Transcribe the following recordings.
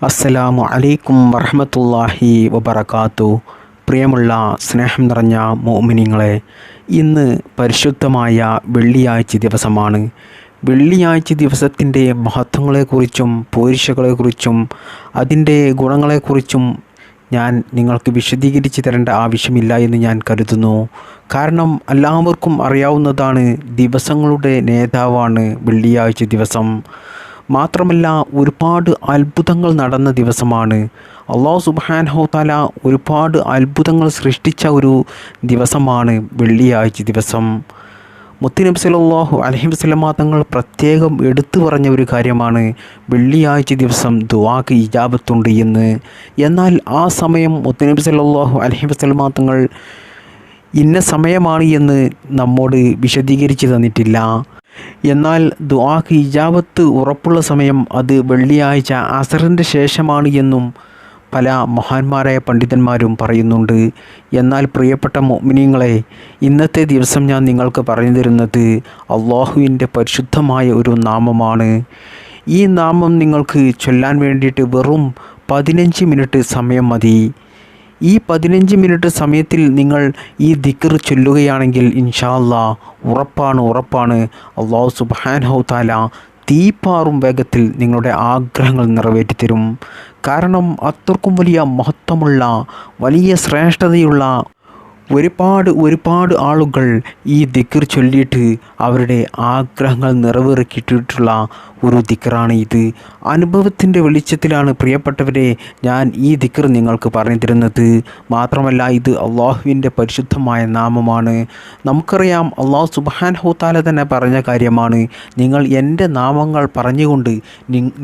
അസ്സലാമു അലൈക്കും വറഹ്മത്തുള്ളാഹി വബറകാത്തു. പ്രിയമുള്ള സ്നേഹം നിറഞ്ഞ മുഅ്മിനീങ്ങളെ, ഇന്ന് പരിശുദ്ധമായ വെള്ളിയാഴ്ച ദിവസമാണ്. വെള്ളിയാഴ്ച ദിവസത്തിൻ്റെ മഹത്വങ്ങളെക്കുറിച്ചും പോരിശകളെക്കുറിച്ചും അതിൻ്റെ ഗുണങ്ങളെക്കുറിച്ചും ഞാൻ നിങ്ങൾക്ക് വിശദീകരിച്ച് തരേണ്ട ആവശ്യമില്ല എന്ന് ഞാൻ കരുതുന്നു. കാരണം എല്ലാവർക്കും അറിയാവുന്നതാണ്, ദിവസങ്ങളുടെ നേതാവാണ് വെള്ളിയാഴ്ച ദിവസം. മാത്രമല്ല, ഒരുപാട് അത്ഭുതങ്ങൾ നടന്ന ദിവസമാണ്. അല്ലാഹു സുബ്ഹാനഹു തആല ഒരുപാട് അത്ഭുതങ്ങൾ സൃഷ്ടിച്ച ഒരു ദിവസമാണ് വെള്ളിയാഴ്ച ദിവസം. മുത്തുനബി സല്ലല്ലാഹു അലൈഹി വസല്ലമ തങ്ങൾ പ്രത്യേകം എടുത്തു പറഞ്ഞ ഒരു കാര്യമാണ് വെള്ളിയാഴ്ച ദിവസം ദുആക്ക് ഇജാബത്തുണ്ട് എന്ന്. എന്നാൽ ആ സമയം മുത്തുനബി സല്ലല്ലാഹു അലൈഹി വസല്ലമ തങ്ങൾ ഇന്ന സമയമാണ് എന്ന് നമ്മോട് വിശദീകരിച്ച് തന്നിട്ടില്ല. എന്നാൽ ദുആക്ക് ഇജാബത്ത് ഉറപ്പുള്ള സമയം അത് വെള്ളിയാഴ്ച അസറിൻ്റെ ശേഷമാണ് എന്നും പല മഹാന്മാരായ പണ്ഡിതന്മാരും പറയുന്നുണ്ട്. എന്നാൽ പ്രിയപ്പെട്ട മുഅ്മിനീങ്ങളെ, ഇന്നത്തെ ദിവസം ഞാൻ നിങ്ങൾക്ക് പറഞ്ഞു തരുന്നത് അള്ളാഹുവിൻ്റെ പരിശുദ്ധമായ ഒരു നാമമാണ്. ഈ നാമം നിങ്ങൾക്ക് ചൊല്ലാൻ വേണ്ടിയിട്ട് വെറും 15 മിനിറ്റ് സമയം മതി. ഈ 15 മിനിറ്റ് സമയത്തിൽ നിങ്ങൾ ഈ ദിക്ർ ചൊല്ലുകയാണെങ്കിൽ ഇൻഷാ അല്ലാഹ് ഉറപ്പാണ് അല്ലാഹു സുബ്ഹാനഹു തആല തീപ്പാറും വേഗത്തിൽ നിങ്ങളുടെ ആഗ്രഹങ്ങൾ നിറവേറ്റിത്തരും. കാരണം അത്രക്കും വലിയ മഹത്വമുള്ള, വലിയ ശ്രേഷ്ഠതയുള്ള ഒരുപാട് ആളുകൾ ഈ ദിക്ർ ചൊല്ലിയിട്ട് അവരുടെ ആഗ്രഹങ്ങൾ നിറവേറിക്കിട്ടിട്ടുള്ള ഒരു ദിക്റാണ് ഇത്. അനുഭവത്തിൻ്റെ വെളിച്ചത്തിലാണ് പ്രിയപ്പെട്ടവരെ ഞാൻ ഈ ദിക്ർ നിങ്ങൾക്ക് പറഞ്ഞു തരുന്നത്. മാത്രമല്ല, ഇത് അള്ളാഹുവിൻ്റെ പരിശുദ്ധമായ നാമമാണ്. നമുക്കറിയാം, അള്ളാഹു സുബ്ഹാനഹു തആല തന്നെ പറഞ്ഞ കാര്യമാണ്, നിങ്ങൾ എൻ്റെ നാമങ്ങൾ പറഞ്ഞുകൊണ്ട്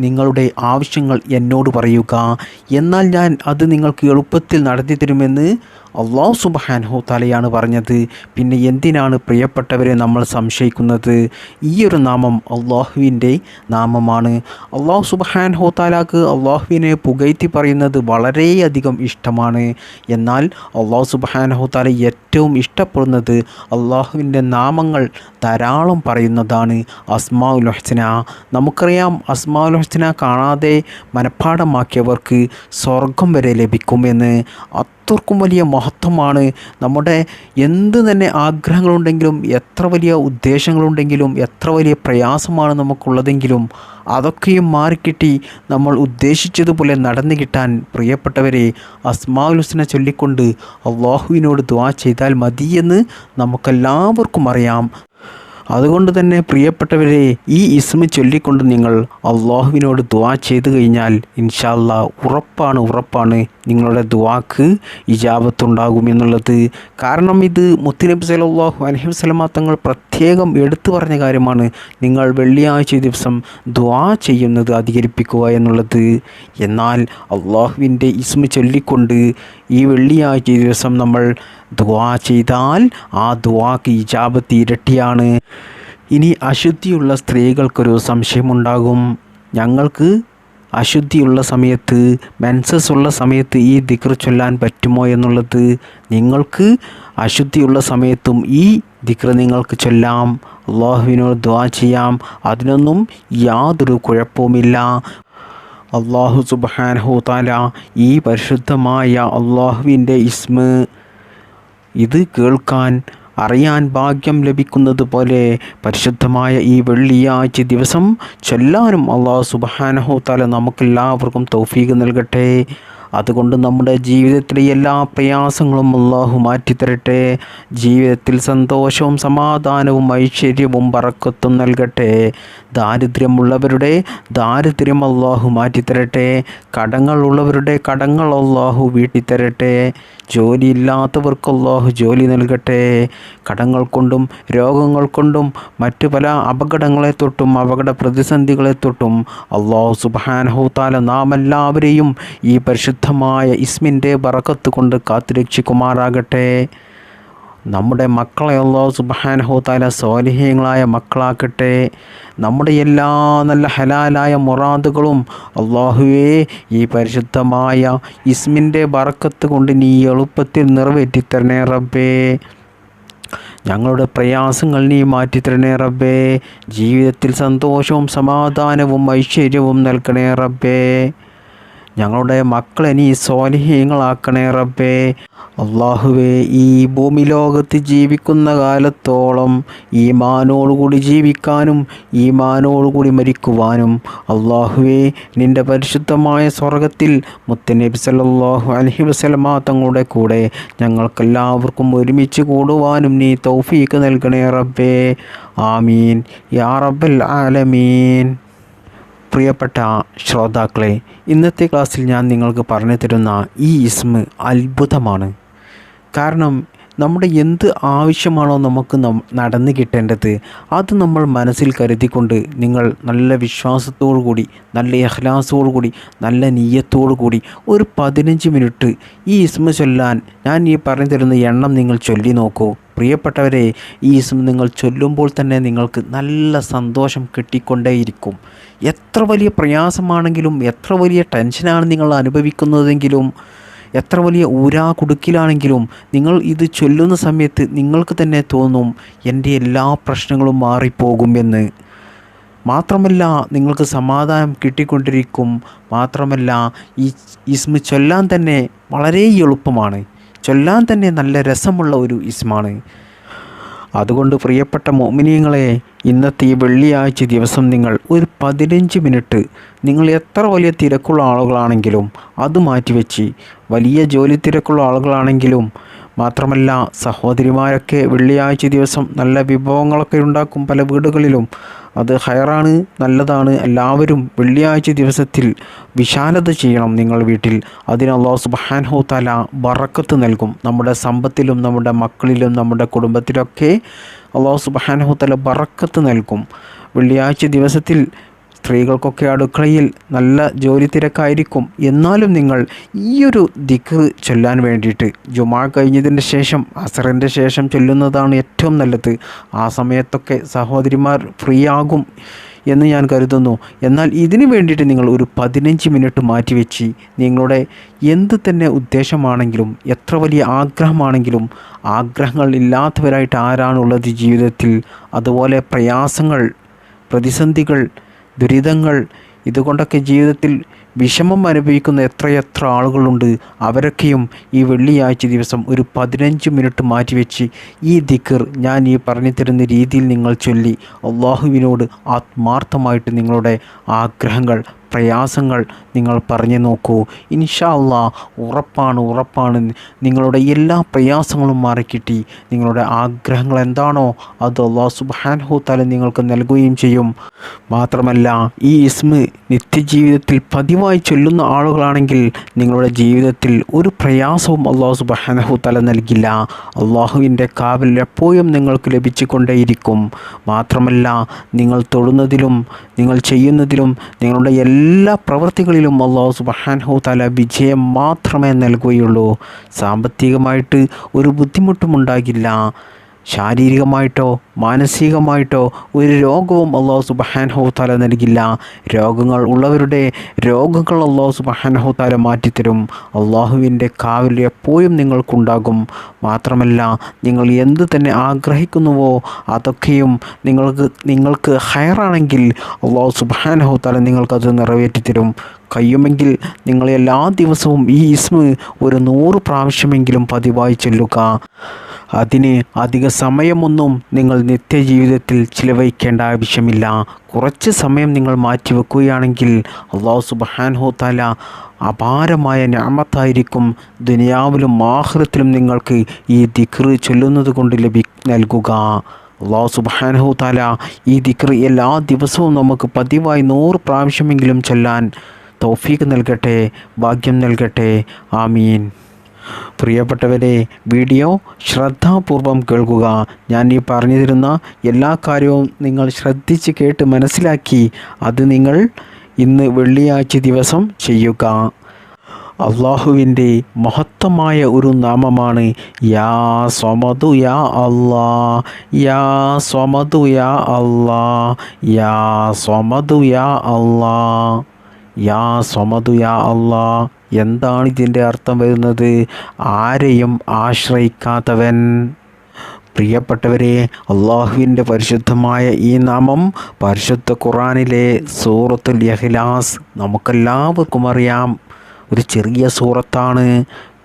നിങ്ങളുടെ ആവശ്യങ്ങൾ എന്നോട് പറയുക, എന്നാൽ ഞാൻ അത് നിങ്ങൾക്ക് എളുപ്പത്തിൽ നടത്തി തരുമെന്ന് അള്ളാഹു സുബ്ഹാനഹു തആലയാണ് പറഞ്ഞത്. പിന്നെ എന്തിനാണ് പ്രിയപ്പെട്ടവരെ നമ്മൾ സംശയിക്കുന്നത്? ഈ ഒരു നാമം അള്ളാഹുവിൻ്റെ നാമമാണ്. അള്ളാഹു സുബ്ഹാനഹു തആലക്ക് അള്ളാഹുവിനെ പുകഴ്ത്തി പറയുന്നത് വളരെയധികം ഇഷ്ടമാണ്. എന്നാൽ അള്ളാഹു സുബ്ഹാനഹു തആല ഏറ്റവും ഇഷ്ടപ്പെടുന്നത് അള്ളാഹുവിൻ്റെ നാമങ്ങൾ ധാരാളം പറയുന്നതാണ്. അസ്മാഉൽ ഹുസ്ന, നമുക്കറിയാം, അസ്മാഉൽ ഹുസ്ന കാണാതെ മനഃപ്പാഠമാക്കിയവർക്ക് സ്വർഗം വരെ ലഭിക്കുമെന്ന്. അത്രക്കും വലിയ മഹത്വമാണ്. നമ്മുടെ എന്ത് തന്നെ ആഗ്രഹങ്ങളുണ്ടെങ്കിലും, എത്ര വലിയ ഉദ്ദേശങ്ങളുണ്ടെങ്കിലും, എത്ര വലിയ പ്രയാസമാണ് നമുക്കുള്ളതെങ്കിലും അതൊക്കെയും മാറിക്കിട്ടി നമ്മൾ ഉദ്ദേശിച്ചതുപോലെ നടന്നു കിട്ടാൻ പ്രിയപ്പെട്ടവരെ അസ്മാഉൽ ഹുസ്ന ചൊല്ലിക്കൊണ്ട് അള്ളാഹുവിനോട് ദുആ ചെയ്താൽ മതിയെന്ന് നമുക്കെല്ലാവർക്കും അറിയാം. അതുകൊണ്ട് തന്നെ പ്രിയപ്പെട്ടവരെ, ഈ ഇസ്മ ചൊല്ലിക്കൊണ്ട് നിങ്ങൾ അള്ളാഹുവിനോട് ദുആ ചെയ്തു കഴിഞ്ഞാൽ ഇൻഷാ അല്ലാഹ് ഉറപ്പാണ് നിങ്ങളുടെ ദുആക്ക് ഇജാബത്തുണ്ടാകുമെന്നുള്ളത്. കാരണം ഇത് മുത്തുനബി സല്ലല്ലാഹു അലൈഹി വസല്ലമ തങ്ങൾ പ്രത്യേകം എടുത്തു പറഞ്ഞ കാര്യമാണ്. നിങ്ങൾ വെള്ളിയാഴ്ച ദിവസം ദുആ ചെയ്യുന്നത് അധികരിപ്പിക്കുക എന്നുള്ളത്. എന്നാൽ അള്ളാഹുവിൻ്റെ ഇസ്മ ചൊല്ലിക്കൊണ്ട് ഈ വെള്ളിയാഴ്ച ദിവസം നമ്മൾ ദുആ ചെയ്താൽ ആ ദുആക്ക് ഇജാബത്ത് ഇരട്ടിയാണ്. ഇനി അശുദ്ധിയുള്ള സ്ത്രീകൾക്കൊരു സംശയമുണ്ടാകും, ഞങ്ങൾക്ക് അശുദ്ധിയുള്ള സമയത്ത്, മെൻസസ് ഉള്ള സമയത്ത് ഈ ദിക്ർ ചൊല്ലാൻ പറ്റുമോ എന്നുള്ളത്. നിങ്ങൾക്ക് അശുദ്ധിയുള്ള സമയത്തും ഈ ദിക്ർ നിങ്ങൾക്ക് ചൊല്ലാം, അള്ളാഹുവിനോട് ദുആ ചെയ്യാം. അതിനൊന്നും യാതൊരു കുഴപ്പവുമില്ല. അള്ളാഹു സുബ്ഹാനഹു തആല ഈ പരിശുദ്ധമായ അള്ളാഹുവിൻ്റെ ഇസ്മ ഇത് കേൾക്കാൻ, അറിയാൻ ഭാഗ്യം ലഭിക്കുന്നത് പോലെ പരിശുദ്ധമായ ഈ വെള്ളിയാഴ്ച ദിവസം ചൊല്ലാനും അള്ളാഹു സുബ്ഹാനഹു തആല നമുക്കെല്ലാവർക്കും തൗഫീഖ് നൽകട്ടെ. അതുകൊണ്ട് നമ്മുടെ ജീവിതത്തിലെ എല്ലാ പ്രയാസങ്ങളും അള്ളാഹു മാറ്റിത്തരട്ടെ. ജീവിതത്തിൽ സന്തോഷവും സമാധാനവും ഐശ്വര്യവും ബറക്കത്തും നൽകട്ടെ. ദാരിദ്ര്യമുള്ളവരുടെ ദാരിദ്ര്യം അള്ളാഹു മാറ്റിത്തരട്ടെ. കടങ്ങളുള്ളവരുടെ കടങ്ങൾ അള്ളാഹു വീട്ടിത്തരട്ടെ. ജോലിയില്ലാത്തവർക്ക് അള്ളാഹു ജോലി നൽകട്ടെ. കടങ്ങൾ കൊണ്ടും രോഗങ്ങൾ കൊണ്ടും മറ്റു പല അപകടങ്ങളെ തൊട്ടും അപകട പ്രതിസന്ധികളെ തൊട്ടും അള്ളാഹു സുബ്ഹാനഹു തആല നാം എല്ലാവരെയും ഈ പരിശുദ്ധമായ ഇസ്മിൻ്റെ ബറക്കത്ത് കൊണ്ട് കാത്തുരക്ഷിക്കുമാറാകട്ടെ. നമ്മുടെ മക്കളെ അല്ലാഹു സുബ്ഹാനഹു തആല സ്വാലിഹീങ്ങളായ മക്കളാക്കട്ടെ. നമ്മുടെ എല്ലാ നല്ല ഹലാലായ മുറാദുകളും അല്ലാഹുവേ ഈ പരിശുദ്ധമായ ഇസ്മിൻ്റെ ബറക്കത്ത് കൊണ്ട് നീ എളുപ്പത്തിൽ നിറവേറ്റിത്തരണേ റബ്ബേ. ഞങ്ങളുടെ പ്രയാസങ്ങൾ നീ മാറ്റിത്തരണേ റബ്ബേ. ജീവിതത്തിൽ സന്തോഷവും സമാധാനവും ഐശ്വര്യവും നൽകണേ റബ്ബേ. ഞങ്ങളുടെ മക്കളെ നീ സ്വാലിഹീങ്ങളാക്കണേ റബ്ബേ. അള്ളാഹുവേ, ഈ ഭൂമി ലോകത്ത് ജീവിക്കുന്ന കാലത്തോളം ഈമാനോടുകൂടി ജീവിക്കാനും ഈമാനോടുകൂടി മരിക്കുവാനും അള്ളാഹുവേ, നിൻ്റെ പരിശുദ്ധമായ സ്വർഗത്തിൽ മുത്തനബി സല്ലല്ലാഹു അലൈഹി വസല്ലമ തങ്ങളുടെ കൂടെ ഞങ്ങൾക്കെല്ലാവർക്കും ഒരുമിച്ച് കൂടുവാനും നീ തൗഫീക്ക് നൽകണേ റബ്ബേ. ആമീൻ യാ റബ്ബൽ ആലമീൻ. പ്രിയപ്പെട്ട ശ്രോതാക്കളെ, ഇന്നത്തെ ക്ലാസ്സിൽ ഞാൻ നിങ്ങൾക്ക് പറഞ്ഞു തരുന്ന ഈ ഇസ്മ അത്ഭുതമാണ്. കാരണം നമ്മുടെ എന്ത് ആവശ്യമാണോ നമുക്ക് നടന്നു കിട്ടേണ്ടത് അത് നമ്മൾ മനസ്സിൽ കരുതിക്കൊണ്ട് നിങ്ങൾ നല്ല വിശ്വാസത്തോടു കൂടി, നല്ല ഇഖ്ലാസോടു കൂടി, നല്ല നിയ്യത്തോടു കൂടി ഒരു 15 മിനിറ്റ് ഈ ഇസ്മ ചൊല്ലാൻ ഞാൻ ഈ പറഞ്ഞു തരുന്ന എണ്ണം നിങ്ങൾ ചൊല്ലി നോക്കൂ. പ്രിയപ്പെട്ടവരെ, ഈ ഇസ്മ നിങ്ങൾ ചൊല്ലുമ്പോൾ തന്നെ നിങ്ങൾക്ക് നല്ല സന്തോഷം കിട്ടിക്കൊണ്ടേയിരിക്കും. എത്ര വലിയ പ്രയാസമാണെങ്കിലും, എത്ര വലിയ ടെൻഷനാണ് നിങ്ങൾ അനുഭവിക്കുന്നതെങ്കിലും, എത്ര വലിയ കുടുക്കിലാണെങ്കിലും നിങ്ങൾ ഇത് ചൊല്ലുന്ന സമയത്ത് നിങ്ങൾക്ക് തന്നെ തോന്നും എൻ്റെ എല്ലാ പ്രശ്നങ്ങളും മാറിപ്പോകുമെന്ന്. മാത്രമല്ല നിങ്ങൾക്ക് സമാധാനം കിട്ടിക്കൊണ്ടിരിക്കും. മാത്രമല്ല ഈ ഇസ്മ ചൊല്ലാൻ തന്നെ വളരെ എളുപ്പമാണ്, ചൊല്ലാൻ തന്നെ നല്ല രസമുള്ള ഒരു ഇസ്മാണ്. അതുകൊണ്ട് പ്രിയപ്പെട്ട മുഅ്മിനീങ്ങളെ, ഇന്നത്തെ ഈ വെള്ളിയാഴ്ച ദിവസം നിങ്ങൾ ഒരു 15 മിനിറ്റ്, നിങ്ങൾ എത്ര വലിയ തിരക്കുള്ള ആളുകളാണെങ്കിലും അത് മാറ്റിവെച്ച്, വലിയ ജോലി തിരക്കുള്ള ആളുകളാണെങ്കിലും, മാത്രമല്ല സഹോദരിമാരൊക്കെ വെള്ളിയാഴ്ച ദിവസം നല്ല വിഭവങ്ങളൊക്കെ ഉണ്ടാക്കും പല വീടുകളിലും. അത് ഹൈറാണ്, നല്ലതാണ്. എല്ലാവരും വെള്ളിയാഴ്ച ദിവസത്തിൽ വിശാലത ചെയ്യണം നിങ്ങൾ വീട്ടിൽ. അതിന് അല്ലാഹു സുബ്ഹാനഹു തആല ബറക്കത്ത് നൽകും. നമ്മുടെ സമ്പത്തിലും നമ്മുടെ മക്കളിലും നമ്മുടെ കുടുംബത്തിലൊക്കെ അല്ലാഹു സുബ്ഹാനഹു തആല ബറക്കത്ത് നൽകും. വെള്ളിയാഴ്ച ദിവസത്തിൽ സ്ത്രീകൾക്കൊക്കെ അടുക്കളയിൽ നല്ല ജോലി തിരക്കായിരിക്കും. എന്നാലും നിങ്ങൾ ഈയൊരു ദിക്ർ ചൊല്ലാൻ വേണ്ടിയിട്ട് ജുമാ കഴിഞ്ഞതിന് ശേഷം, അസറിൻ്റെ ശേഷം ചൊല്ലുന്നതാണ് ഏറ്റവും നല്ലത്. ആ സമയത്തൊക്കെ സഹോദരിമാർ ഫ്രീ ആകും എന്ന് ഞാൻ കരുതുന്നു. എന്നാൽ ഇതിനു വേണ്ടിയിട്ട് നിങ്ങൾ ഒരു 15 മിനിറ്റ് മാറ്റിവെച്ച് നിങ്ങളുടെ എന്ത് തന്നെ ഉദ്ദേശമാണെങ്കിലും, എത്ര വലിയ ആഗ്രഹമാണെങ്കിലും, ആഗ്രഹങ്ങൾ ഇല്ലാത്തവരായിട്ട് ആരാണുള്ളത് ജീവിതത്തിൽ? അതുപോലെ പ്രയാസങ്ങൾ, പ്രതിസന്ധികൾ, ദുരിതങ്ങൾ, ഇതുകൊണ്ടൊക്കെ ജീവിതത്തിൽ വിഷമം അനുഭവിക്കുന്ന എത്രയെത്ര ആളുകളുണ്ട്. അവരൊക്കെയും ഈ വെള്ളിയാഴ്ച ദിവസം ഒരു 15 മിനിറ്റ് മാറ്റിവെച്ച് ഈ ദിക്ർ ഞാൻ ഈ പറഞ്ഞു തരുന്ന രീതിയിൽ നിങ്ങൾ ചൊല്ലി അള്ളാഹുവിനോട് ആത്മാർത്ഥമായിട്ട് നിങ്ങളുടെ ആഗ്രഹങ്ങൾ, പ്രയാസങ്ങൾ നിങ്ങൾ പറഞ്ഞു നോക്കൂ. ഇൻഷാ അല്ലാഹ് ഉറപ്പാണ് നിങ്ങളുടെ എല്ലാ പ്രയാസങ്ങളും മാറിക്കിട്ടി നിങ്ങളുടെ ആഗ്രഹങ്ങൾ എന്താണോ അത് അല്ലാഹു സുബ്ഹാനഹു തആല നിങ്ങൾക്ക് നൽകുകയും ചെയ്യും. മാത്രമല്ല ഈ ഇസ്മ നിത്യജീവിതത്തിൽ പതിവായി ചൊല്ലുന്ന ആളുകളാണെങ്കിൽ നിങ്ങളുടെ ജീവിതത്തിൽ ഒരു പ്രയാസവും അല്ലാഹു സുബ്ഹാനഹു തആല നൽകില്ല. അള്ളാഹുവിൻ്റെ കാവൽ എപ്പോഴും നിങ്ങൾക്ക് ലഭിച്ചുകൊണ്ടേയിരിക്കും. മാത്രമല്ല നിങ്ങൾ തൊടുന്നതിലും നിങ്ങൾ ചെയ്യുന്നതിലും നിങ്ങളുടെ എല്ലാ പ്രവൃത്തികളിലും അല്ലാഹു സുബ്ഹാനഹു തആല വിജയം മാത്രമേ നൽകുകയുള്ളൂ. സാമ്പത്തികമായിട്ട് ഒരു ബുദ്ധിമുട്ടും ഉണ്ടാകില്ല. ശാരീരികമായിട്ടോ മാനസികമായിട്ടോ ഒരു രോഗവും അല്ലാഹു സുബ്ഹാനഹു തആല നൽകില്ല. രോഗങ്ങൾ ഉള്ളവരുടെ രോഗങ്ങൾ അല്ലാഹു സുബ്ഹാനഹു തആല മാറ്റിത്തരും. അള്ളാഹുവിൻ്റെ കാവൽ എപ്പോഴും നിങ്ങൾക്കുണ്ടാകും. മാത്രമല്ല നിങ്ങൾ എന്ത് തന്നെ ആഗ്രഹിക്കുന്നുവോ അതൊക്കെയും നിങ്ങൾക്ക് ഹൈറാണെങ്കിൽ അല്ലാഹു സുബ്ഹാനഹു തആല നിങ്ങൾക്കത് നിറവേറ്റിത്തരും. കഴിയുമെങ്കിൽ നിങ്ങൾ എല്ലാ ദിവസവും ഈ ഇസ്മ ഒരു 100 പ്രാവശ്യമെങ്കിലും പതിവായി ചൊല്ലുക. അതിന് അധിക സമയമൊന്നും നിങ്ങൾ നിത്യജീവിതത്തിൽ ചിലവഴിക്കേണ്ട ആവശ്യമില്ല. കുറച്ച് സമയം നിങ്ങൾ മാറ്റിവെക്കുകയാണെങ്കിൽ അല്ലാഹു സുബ്ഹാനഹു തആല അപാരമായ നിഅമത്തായിരിക്കും ദുനിയാവിലും ആഖിറത്തിലും നിങ്ങൾക്ക് ഈ ദിക്ർ ചൊല്ലുന്നത് കൊണ്ട് നൽകുക. അല്ലാഹു സുബ്ഹാനഹു തആല ഈ ദിക്ർ എല്ലാ ദിവസവും നമുക്ക് പതിവായി 100 പ്രാവശ്യമെങ്കിലും ചൊല്ലാൻ തൗഫീഖ് നൽകട്ടെ, ഭാഗ്യം നൽകട്ടെ. ആമീൻ. പ്രിയപ്പെട്ടവരെ, വീഡിയോ ശ്രദ്ധാപൂർവം കേൾക്കുക. ഞാൻ ഈ പറഞ്ഞു തരുന്ന എല്ലാ കാര്യവും നിങ്ങൾ ശ്രദ്ധിച്ച് കേട്ട് മനസ്സിലാക്കി അത് നിങ്ങൾ ഇന്ന് വെള്ളിയാഴ്ച ദിവസം ചെയ്യുക. അള്ളാഹുവിൻ്റെ മഹത്തമായ ഒരു നാമമാണ് യാ സ്വമദു യാ അല്ലാ, യാ സ്വമദു യാ അല്ലാ, യാ സ്വമദു യാ അല്ലാ, യാ സ്വമദു യാ അല്ലാ. എന്താണ് ഇതിൻ്റെ അർത്ഥം വരുന്നത്? ആരെയും ആശ്രയിക്കാത്തവൻ. പ്രിയപ്പെട്ടവരെ, അള്ളാഹുവിൻ്റെ പരിശുദ്ധമായ ഈ നാമം പരിശുദ്ധ ഖുർആനിലെ സൂറത്തുൽ ഇഖ്ലാസ് നമുക്കെല്ലാവർക്കും അറിയാം. ഒരു ചെറിയ സൂറത്താണ്.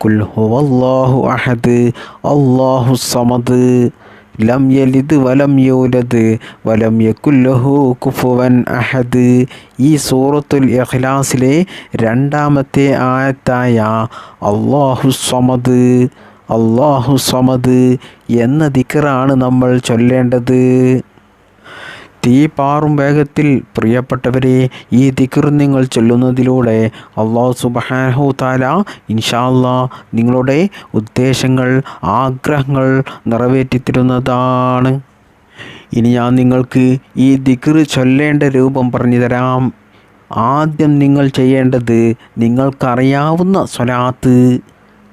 കുൽ ഹുവല്ലാഹു അഹദ് അല്ലാഹു സമദ് ലം യലിദ് വലം യൂലദ് വലം യകുൽ ലഹു കുഫുവൻ അഹദ്. ഈ സൂറത്തുൽ ഇഖ്ലാസിലെ രണ്ടാമത്തെ ആയത്തായ അല്ലാഹു സമദ് അല്ലാഹു സമദ് എന്ന ദിക്റാണ് നമ്മൾ ചൊല്ലേണ്ടത്. തീ പാറും വേഗത്തിൽ പ്രിയപ്പെട്ടവരെ, ഈ ദിക്ർ നിങ്ങൾ ചൊല്ലുന്നതിലൂടെ അല്ലാഹു സുബ്ഹാനഹു തആല ഇൻഷാ അല്ലാഹ് നിങ്ങളുടെ ഉദ്ദേശങ്ങൾ, ആഗ്രഹങ്ങൾ നിറവേറ്റിത്തരുന്നതാണ്. ഇനി ഞാൻ നിങ്ങൾക്ക് ഈ ദിക്ർ ചൊല്ലേണ്ട രൂപം പറഞ്ഞു തരാം. ആദ്യം നിങ്ങൾ ചെയ്യേണ്ടത്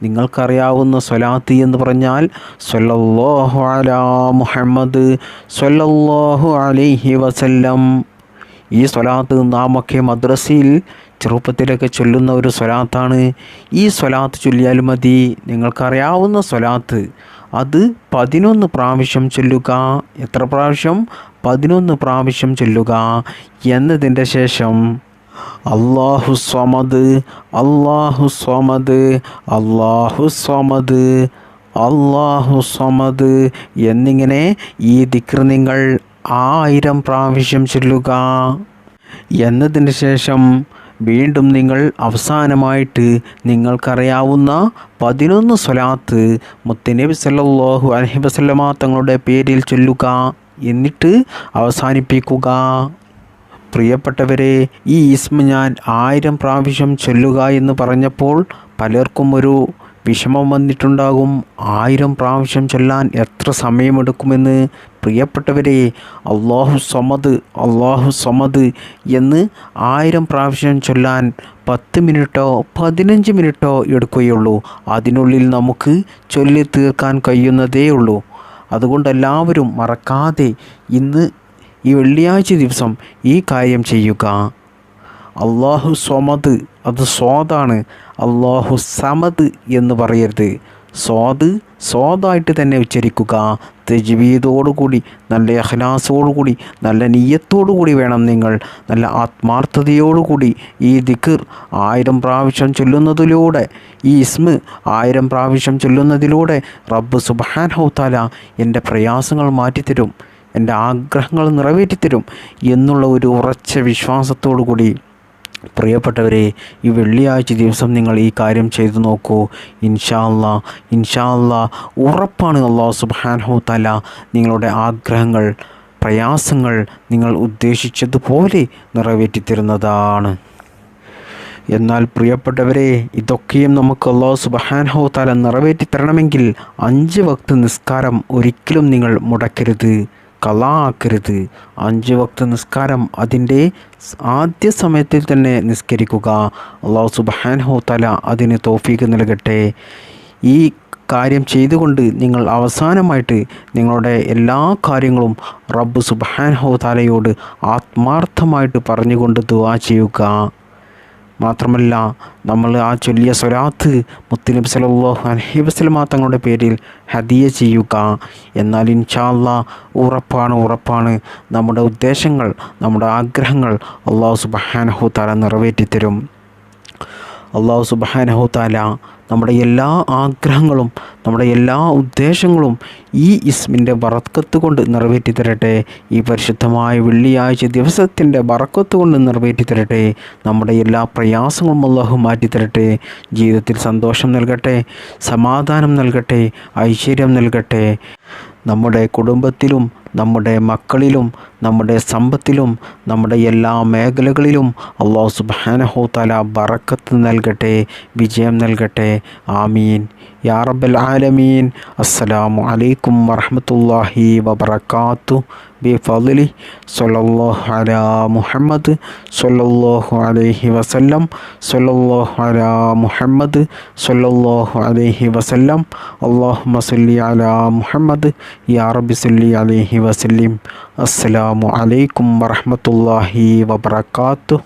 നിങ്ങൾക്കറിയാവുന്ന സ്വലാത്ത് എന്ന് പറഞ്ഞാൽ സ്വല്ലല്ലാഹു അലാ മുഹമ്മദ് സ്വല്ലല്ലാഹു അലൈഹി വസല്ലം. ഈ സ്വലാത്ത് നാമൊക്കെ മദ്രസയിൽ ചെറുപ്പത്തിലൊക്കെ ചൊല്ലുന്ന ഒരു സ്വലാത്താണ്. ഈ സ്വലാത്ത് ചൊല്ലിയാൽ മതി. നിങ്ങൾക്കറിയാവുന്ന സ്വലാത്ത് അത് 11 പ്രാവശ്യം ചൊല്ലുക. എത്ര പ്രാവശ്യം? 11 പ്രാവശ്യം ചൊല്ലുക. എന്നതിൻ്റെ ശേഷം അല്ലാഹു സ്വമദ് അല്ലാഹു സ്വമദ് അല്ലാഹു സ്വമദ് അല്ലാഹു സ്വമദ് എന്നിങ്ങനെ ഈ ദിക്ർ നിങ്ങൾ 1000 പ്രാവശ്യം ചൊല്ലുക. എന്നതിന് ശേഷം വീണ്ടും നിങ്ങൾ അവസാനമായിട്ട് നിങ്ങൾക്കറിയാവുന്ന 11 സ്വലാത്ത് മുത്തുനബി സല്ലല്ലാഹു അലൈഹി വസല്ലമ തങ്ങളുടെ പേരിൽ ചൊല്ലുക. എന്നിട്ട് അവസാനിപ്പിക്കുക. പ്രിയപ്പെട്ടവരെ, ഈ ഇസ്മ ഞാൻ 1000 പ്രാവശ്യം ചൊല്ലുക എന്ന് പറഞ്ഞപ്പോൾ പലർക്കും ഒരു വിഷമം വന്നിട്ടുണ്ടാകും. 1000 പ്രാവശ്യം ചൊല്ലാൻ എത്ര സമയമെടുക്കുമെന്ന്. പ്രിയപ്പെട്ടവരെ, അല്ലാഹു സമദ് അല്ലാഹു സമദ് എന്ന് 1000 പ്രാവശ്യം ചൊല്ലാൻ 10 മിനിറ്റോ 15 മിനിറ്റോ എടുക്കുകയുള്ളൂ. അതിനുള്ളിൽ നമുക്ക് ചൊല്ലി തീർക്കാൻ കഴിയുന്നതേ ഉള്ളൂ. അതുകൊണ്ട് എല്ലാവരും മറക്കാതെ ഇന്ന് ഈ വെള്ളിയാഴ്ച ദിവസം ഈ കാര്യം ചെയ്യുക. അല്ലാഹു സ്വമദ്, അത് സ്വാദാണ്. അല്ലാഹു സമദ് എന്ന് പറയരുത്. സ്വാദായിട്ട് തന്നെ ഉച്ചരിക്കുക. തജ്വീദോടുകൂടി, നല്ല ഇഖ്ലാസോടുകൂടി, നല്ല നിയ്യത്തോടുകൂടി വേണം നിങ്ങൾ, നല്ല ആത്മാർത്ഥതയോടുകൂടി ഈ ദിക്ർ 1000 പ്രാവശ്യം ചൊല്ലുന്നതിലൂടെ, ഈ ഇസ്മ 1000 പ്രാവശ്യം ചൊല്ലുന്നതിലൂടെ റബ്ബ് സുബ്ഹാനഹു തആല എൻ്റെ പ്രയാസങ്ങൾ മാറ്റിത്തരും, എൻ്റെ ആഗ്രഹങ്ങൾ നിറവേറ്റിത്തരും എന്നുള്ള ഒരു ഉറച്ച വിശ്വാസത്തോടു കൂടി പ്രിയപ്പെട്ടവരെ, ഈ വെള്ളിയാഴ്ച ദിവസം നിങ്ങൾ ഈ കാര്യം ചെയ്തു നോക്കൂ. ഇൻഷാ അല്ലാഹ് ഉറപ്പാണ് അല്ലാഹു സുബ്ഹാനഹു തആല നിങ്ങളുടെ ആഗ്രഹങ്ങൾ, പ്രയാസങ്ങൾ നിങ്ങൾ ഉദ്ദേശിച്ചതുപോലെ നിറവേറ്റിത്തരുന്നതാണ്. എന്നാൽ പ്രിയപ്പെട്ടവരെ, ഇതൊക്കെയും നമുക്ക് അല്ലാഹു സുബ്ഹാനഹു തആല നിറവേറ്റിത്തരണമെങ്കിൽ 5 വക്ത് നിസ്കാരം ഒരിക്കലും നിങ്ങൾ മുടക്കരുത്, ഖളാ ആക്കരുത്. 5 വക്ത് നിസ്കാരം അതിൻ്റെ ആദ്യ സമയത്തിൽ തന്നെ നിസ്കരിക്കുക. അല്ലാഹു സുബ്ഹാനഹു തആല അതിന് തൗഫീഖ് നൽകട്ടെ. ഈ കാര്യം ചെയ്തുകൊണ്ട് നിങ്ങൾ അവസാനമായിട്ട് നിങ്ങളുടെ എല്ലാ കാര്യങ്ങളും റബ്ബ് സുബ്ഹാനഹു തആലയോട് ആത്മാർത്ഥമായിട്ട് പറഞ്ഞുകൊണ്ട് ദുആ ചെയ്യുക. മാത്രമല്ല, നമ്മൾ ആ ചൊല്ലിയ സ്വലാത്ത് മുത്തുനബി സല്ലല്ലാഹു അലൈഹി വസല്ലമ തങ്ങളുടെ പേരിൽ ഹദിയ ചെയ്യുക. എന്നാൽ ഇൻഷാ അല്ലാഹ് ഉറപ്പാണ് നമ്മുടെ ഉദ്ദേശങ്ങൾ, നമ്മുടെ ആഗ്രഹങ്ങൾ അല്ലാഹു സുബ്ഹാനഹു തആല നിറവേറ്റിത്തരും. അല്ലാഹു സുബ്ഹാനഹു തആല നമ്മുടെ എല്ലാ ആഗ്രഹങ്ങളും, നമ്മുടെ എല്ലാ ഉദ്ദേശങ്ങളും ഈ ഇസ്മിൻ്റെ ബറക്കത്ത് കൊണ്ട് നിറവേറ്റി തരട്ടെ. ഈ പരിശുദ്ധമായ വെള്ളിയാഴ്ച ദിവസത്തിൻ്റെ ബറക്കത്ത് കൊണ്ട് നിറവേറ്റി തരട്ടെ. നമ്മുടെ എല്ലാ പ്രയാസങ്ങളും അല്ലാഹു മാറ്റിത്തരട്ടെ. ജീവിതത്തിൽ സന്തോഷം നൽകട്ടെ, സമാധാനം നൽകട്ടെ, ഐശ്വര്യം നൽകട്ടെ. നമ്മുടെ കുടുംബത്തിലും, നമ്മുടെ മക്കളിലും, നമ്മുടെ സമ്പത്തിലും, നമ്മുടെ എല്ലാ മേഖലകളിലും അല്ലാഹു സുബ്ഹാനഹു തആല ബറക്കത്ത് നൽകട്ടെ, വിജയം നൽകട്ടെ. ആമീൻ യാ റബ്ബൽ ആലമീൻ. അസ്സലാമു അലൈക്കും വറഹ്മത്തുള്ളാഹി വബറകാതുഹു. ബിഫദ്ലി സ്വല്ലല്ലാഹു അലാ മുഹമ്മദ് സ്വല്ലല്ലാഹു അലൈഹി വസല്ലം സ്വല്ലല്ലാഹു അലാ മുഹമ്മദ് സ്വല്ലല്ലാഹു അലൈഹി വസല്ലം. അല്ലാഹുമ്മ സ്വല്ലി അലാ മുഹമ്മദ് യാ റബ്ബി സ്വല്ലി അലൈഹി വസല്ലിം. അസ്സലാമു അലൈക്കും വറഹ്മത്തുള്ളാഹി വബറകാതുഹു.